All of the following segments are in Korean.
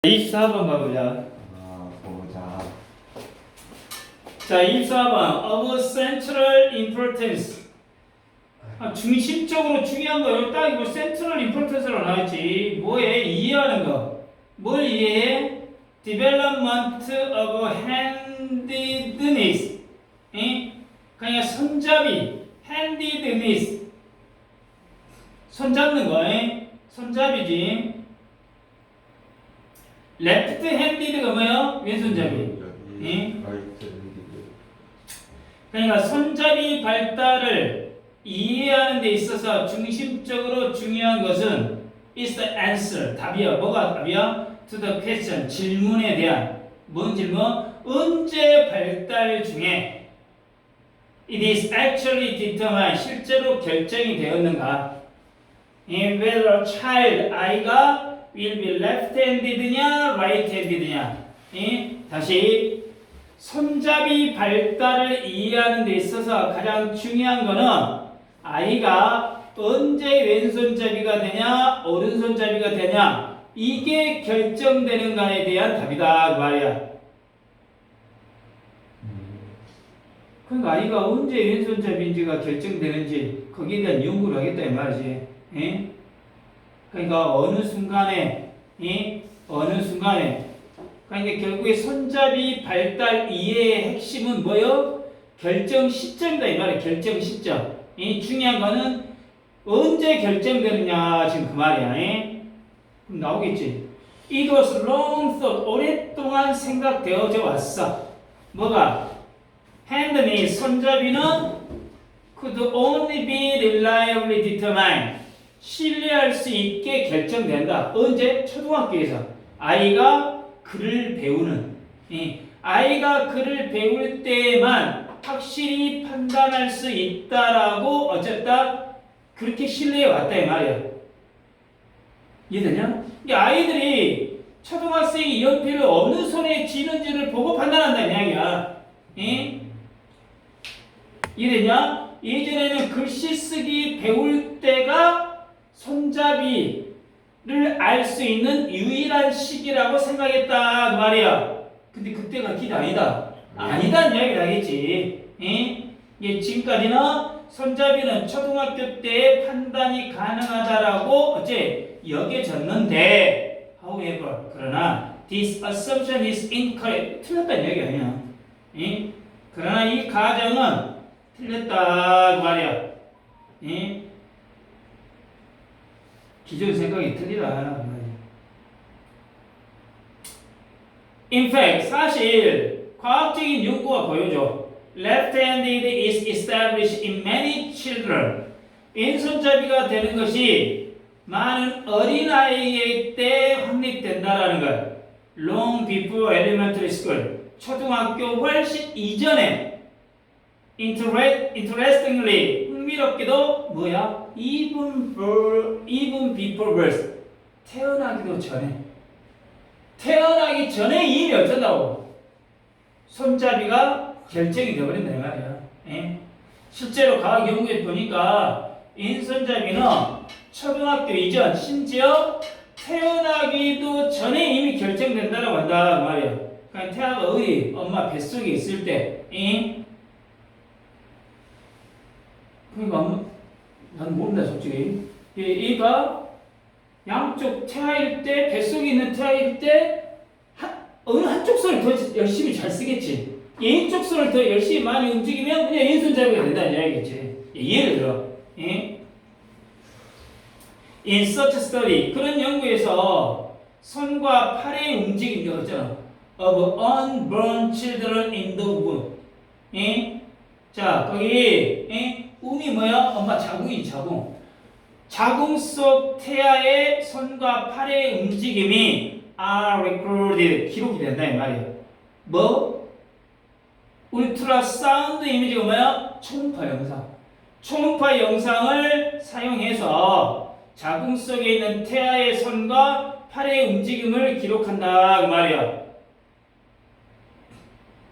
24번 가보자. 보자. 자, 24번. Of central importance. 중심적으로 중요한 거. 여기 딱 이거 central importance로 나왔지. 뭐에? 이해하는 거. 뭘 이해해? Development of handedness. 그냥 손잡이. handedness. 손 잡는 거. 손잡이지. 레프트 핸디드가 뭐예요? 왼손잡이. 그러니까 손잡이 발달을 이해하는 데 있어서 중심적으로 중요한 것은 is the answer. 답이야. 뭐가 답이야? To the question. 질문에 대한. 뭔 질문? 언제 발달 중에 it is actually determined. 실제로 결정이 되었는가? In whether a child, 아이가 will be left-handed냐, right-handed냐. 다시 손잡이 발달을 이해하는 데 있어서 가장 중요한 거는 아이가 언제 왼손잡이가 되냐, 오른손잡이가 되냐, 이게 결정되는가에 대한 답이다 그 말이야. 그러니까 아이가 언제 왼손잡이인지가 결정되는지 거기에 대한 연구를 하겠다 이 말이지. 그러니까 어느 순간에 그러니까 결국에 손잡이 발달 이해의 핵심은 뭐요? 결정 시점이다 이 말이야. 결정 시점. 중요한 거는 언제 결정되느냐 지금 그 말이야. 그럼 나오겠지. It was long thought. 오랫동안 생각되어져 왔어. 뭐가? hand니 손잡이는 could only be reliably determined. 신뢰할 수 있게 결정된다. 언제? 초등학교에서 아이가 글을 배우는 아이가 글을 배울 때만 확실히 판단할 수 있다라고 어쨌다 그렇게 신뢰해 왔다 이 말이야. 이해되냐? 아이들이 초등학생이 연필을 어느 손에 쥐는지를 보고 판단한다는 이야기야. 이해되냐? 예전에는 글씨 쓰기 배울 때가 손잡이를 알 수 있는 유일한 시기라고 생각했다 그 말이야. 근데 그때가 기대 아니다. 아니다는 이야기를 하겠지. 지금까지는 손잡이는 초등학교 때 판단이 가능하다라고 어째 여겨졌는데 however 그러나 this assumption is incorrect. 틀렸다는 이야기 아니야. 그러나 이 가정은 틀렸다 그 말이야. 기존 생각이 틀리다. In fact, 사실 과학적인 연구가 보여줘. Left-handed is established in many children. 왼손잡이가 되는 것이 많은 어린아이의 때 확립된다라는 것. Long before elementary school. 초등학교 훨씬 이전에. Interestingly, 흥미롭게도 뭐야? Even before birth. 태어나기 전에 이미 어쩐다고? 손잡이가 결정이 되어버린다 이 말이야. 실제로 과학 연구에 보니까 왼손잡이는 초등학교 이전, 심지어 태어나기도 전에 이미 결정된다라고 한다 그 말이야. 그러니까 태아가 어디 엄마 뱃속에 있을 때, 그러니까 난 모른다 솔직히. 얘가 양쪽 태아일 때 뱃속에 있는 태아일 때 어느 한쪽 손을 더 열심히 잘 쓰겠지. 왼쪽 손을 더 열심히 많이 움직이면 그냥 왼손잡이가 된다는 이야기겠지. 예를 들어 In such study 그런 연구에서 손과 팔의 움직임이 있잖아. Of unborn children in the womb. 자 거기 움이 뭐야? 엄마 자궁이지 자궁. 자궁 속 태아의 손과 팔의 움직임이 are recorded 기록이 된다 이 말이야. 뭐? 울트라 사운드 이미지가 뭐야? 초음파 영상. 초음파 영상을 사용해서 자궁 속에 있는 태아의 손과 팔의 움직임을 기록한다 그 말이야.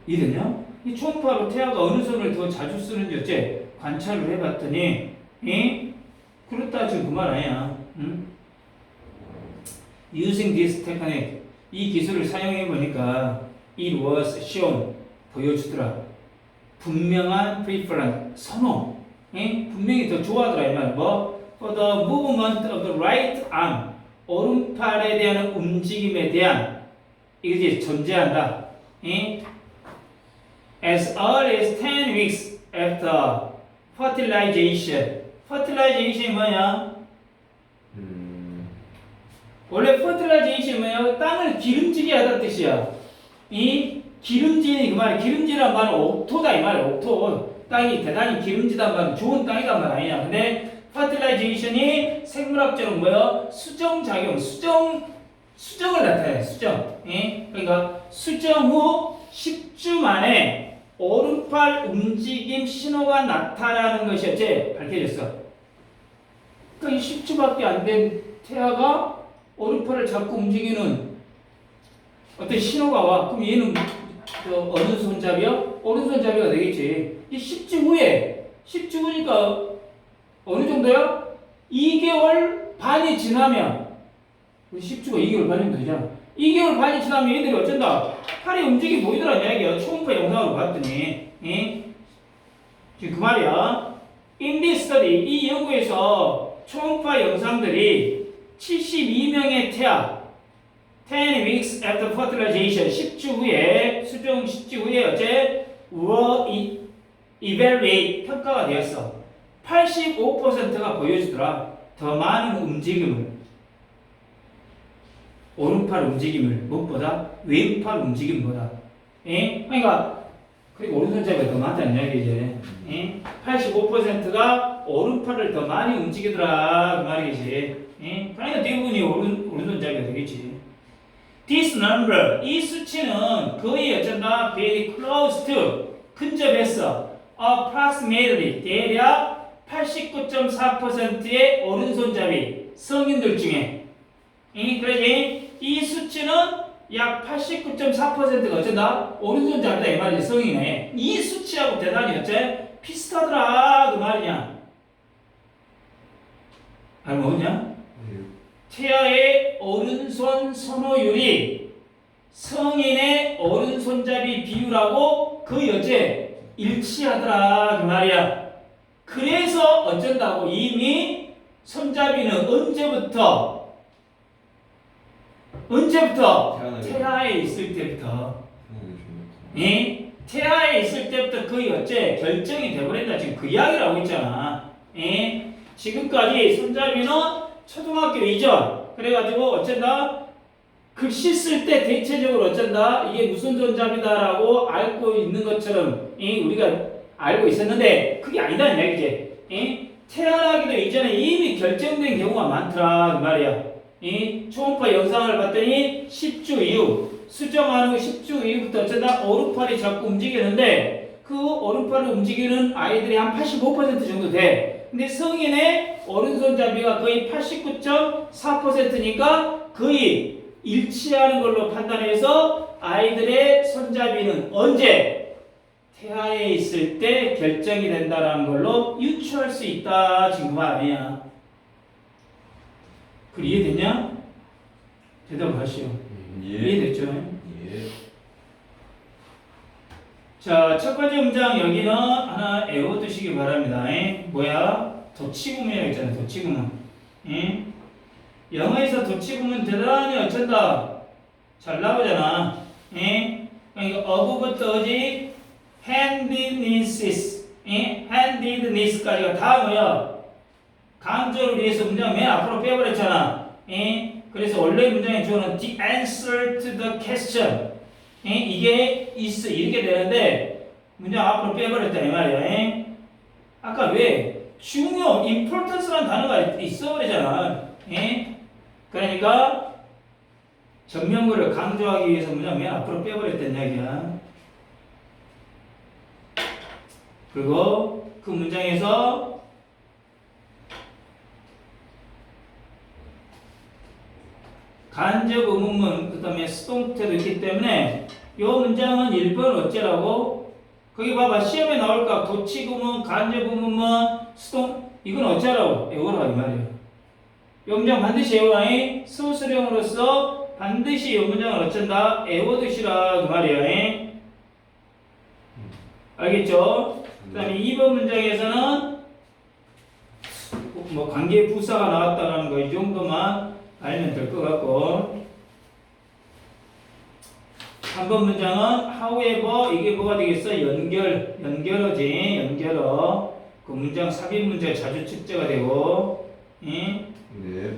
이해되냐? 이 초음파로 태아가 어느 손을 더 자주 쓰는지 어째 관찰을 해봤더니 그렇다 지금 그 말 아니야. Using this technique 이 기술을 사용해 보니까 it was shown 보여주더라. 분명한 preference 선호. 예? 분명히 더 좋아하더라 이 말. 뭐? For the movement of the right arm. 오른팔에 대한 움직임에 대한 이것이 존재한다. 예? As early as 10 weeks after fertilization. fertilization이 뭐냐? 원래 fertilization이 뭐냐? 땅을 기름지게 하다는 뜻이야. 이 기름지는 그 말이야. 기름지란 말은 옥토다 이 말이야. 옥토. 땅이 대단히 기름지단 말은 좋은 땅이란 말 아니냐. 근데 fertilization이 생물학적으로 뭐야? 수정작용, 수정을 나타내. 수정. 예? 그러니까 수정 후 10주 만에 오른팔 움직임 신호가 나타나는 것이 어째 밝혀졌어. 그러니까 이 10주밖에 안 된 태아가 오른팔을 자꾸 움직이는 어떤 신호가 와. 그럼 얘는 어느 손잡이야? 오른손잡이가 되겠지. 이 10주 후에 10주 후니까 어느 정도야? 2개월 반이 지나면 10주가 2개월 반이면 되잖아. 2개월 반이 지나면 얘들이 어쩐다? 팔의 움직임이 보이더란 이야기야. 초음파 영상으로 봤더니. 예? 지금 그 말이야. In this study, 이 연구에서 초음파 영상들이 72명의 태아 10 weeks after fertilization 10주 후에 수정 10주 후에 어째 were evaluate 평가가 되었어. 85%가 보여주더라. 더 많은 움직임을 오른팔 움직임을 무엇보다 왼팔 움직임보다. 예? 그러니까 그리고 오른손잡이가 더 많다는 이야기지. 예? 85%가 오른팔을 더 많이 움직이더라 그 말이지. 예? 그러니까 대부분이 오른손잡이가 되겠지. This number, 이 수치는 거의 어쩐다? very close to, 근접했어. approximately, 대략 89.4%의 오른손잡이 성인들 중에. 그러지? 이 수치는 약 89.4%가 어쩐다? 오른손잡이다 이 말이지. 성인에. 이 수치하고 대단히 어째? 비슷하더라 그 말이냐. 알고 있냐? 태아의 오른손 선호율이 성인의 오른손잡이 비율하고 거의 어째 일치하더라 그 말이야. 그래서 어쩐다고 이미 손잡이는 언제부터 태아에 있을 때부터 예? 태아에 있을 때부터 거의 어째 결정이 되버린다. 지금 그 이야기를 하고 있잖아. 예? 지금까지 손잡이는 초등학교 이전 그래가지고 어쩐다 글씨 쓸 때 대체적으로 어쩐다 이게 무슨 손잡이다라고 알고 있는 것처럼 우리가 알고 있었는데 그게 아니다는 얘기지. 태어나기도 이전에 이미 결정된 경우가 많더라 그 말이야. 초음파 영상을 봤더니 10주 이후 수정하는 10주 이후부터 어쩐다 오른팔이 자꾸 움직이는데 그 오른팔을 움직이는 아이들이 한 85% 정도 돼. 근데 성인의 오른손잡이가 거의 89.4%니까 거의 일치하는 걸로 판단해서 아이들의 손잡이는 언제 태아에 있을 때 결정이 된다는 걸로 유추할 수 있다. 지금 그 말 아니야. 그 이해됐냐? 대답을 하시오. 이해됐죠? 예. 자, 첫 번째 문장 여기는 하나 외워두시기 바랍니다. 뭐야? 도치구문이라고 했잖아요. 도치구문. 영어에서 도치구문 대단히 어쩐다. 잘 나오잖아. 그러니까 어부부터 어지 handednesses, handedness까지가 다 뭐야? 강조를 위해서 문장 맨 앞으로 빼버렸잖아. 그래서 원래 문장의 주어는 the answer to the question. 이게 있어 이렇게 되는데 문장 앞으로 빼버렸다 이 말이야. 아까 왜 중요 importance라는 단어가 있어버리잖아. 그러니까 정명구를 강조하기 위해서 문장 맨 앞으로 빼버렸단 이야기야. 그리고 그 문장에서 간접 의문문 그 다음에 수동태도 있기 때문에 이 문장은 1번 어째라고? 거기 봐봐 시험에 나올까? 도치구문, 간접 의문문, 수동 이건 어째라고? 외워라 이 말이에요. 이 문장 반드시 외워라. 수술형으로서 반드시 이 문장을 어쩐다? 애워두시라 그 말이에요. 알겠죠? 그 다음에 2번 문장에서는 뭐 관계 부사가 나왔다라는 거 이 정도만 알면 될 것 같고 3번 문장은 however 이게 뭐가 되겠어? 연결어지 연결어 그 문장 삽입 문제 자주 출제가 되고 예? 네.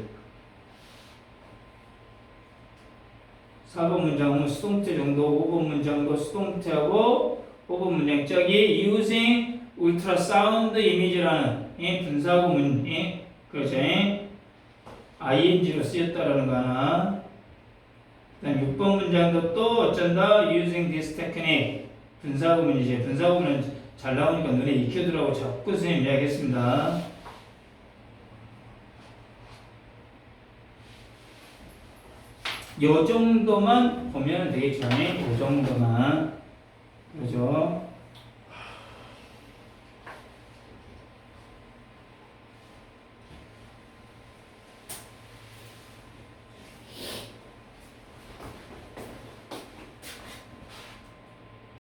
4번 문장은 수동태 정도 5번 문장도 수동태하고 5번 문장 저기 using ultrasound image라는 예? 분사구문 예? 그렇죠? ing로 쓰였다라는 거 하나 그 다음 6번 문장도 또 어쩐다 using this technique 분사구문이지 분사구문은 잘 나오니까 눈에 익혀두라고 자꾸 선생님 이야기했습니다. 요 정도만 보면 되겠죠. 요 정도만 그죠?